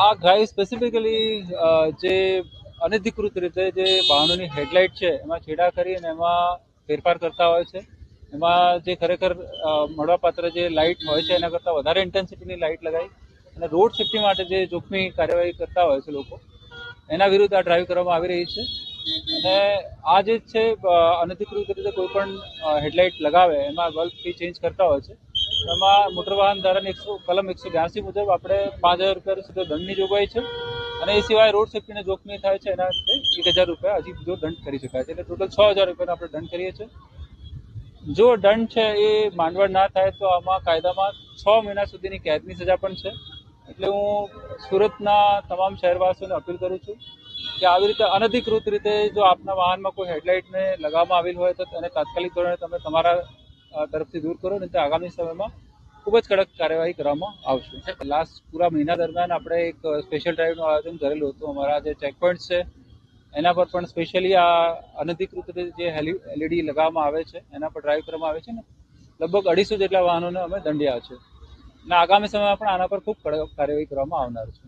આ drive specifically જે અનધિકૃત રીતે જે વાહનોની હેડલાઇટ છે એમાં છેડા કરી અને એમાં ફેરફાર કરતા હોય છે. એમાં જે ખરેખર મળવાપાત્ર જે લાઇટ હોય છે એના કરતાં વધારે ઇન્ટેન્સિટીની લાઇટ લગાવી અને રોડ સેફ્ટી માટે જે જોખમી કાર્યવાહી કરતા હોય છે લોકો, એના વિરુદ્ધ આ ડ્રાઈવ કરવામાં આવી રહી છે. અને આ જે છે અનધિકૃત રીતે કોઈ પણ હેડલાઇટ લગાવે એમાં બલ્બથી ચેન્જ કરતા હોય છે. એમાં મોટર વાહન ધારાની કલમ 182 મુજબ આપણે 5,000 રૂપિયા સુધી દંડની જોગવાઈ છે. અને એ સિવાય રોડ સેફ્ટીને જોખમી થાય છે એના રીતે 1,000 રૂપિયા હજી બીજો દંડ કરી શકાય છે. એટલે ટોટલ 6,000 રૂપિયાનો આપણે દંડ કરીએ છીએ. જો દંડ છે એ માંડવડ ના થાય તો આમાં કાયદામાં 6 મહિના સુધીની કેદની સજા પણ છે. એટલે હું સુરતના તમામ શહેરવાસીઓને અપીલ કરું છું કે આવી રીતે અનધિકૃત રીતે જો આપના વાહનમાં કોઈ હેડલાઇટને લગાવવામાં આવેલ હોય તો એને તાત્કાલિક ધોરણે તમે તમારા તરફથી દૂર કરો, નહીં તો આગામી સમયમાં ખૂબ જ કડક કાર્યવાહી કરવામાં આવશે. લાસ્ટ પૂરા મહિના દરમિયાન આપણે એક સ્પેશિયલ ડ્રાઈવનું આયોજન કરેલું હતું. અમારા જે ચેકપોઇન્ટ્સ છે એના પર પણ સ્પેશિયલી આ અનધિકૃત રીતે જે એલઈડી લગાવવામાં આવે છે એના પર ડ્રાઈવ કરવામાં આવે છે ને લગભગ 250 જેટલા વાહનોને અમે દંડ્યા છે. અને આગામી સમયમાં પણ આના પર ખૂબ કડક કાર્યવાહી કરવામાં આવનાર છે.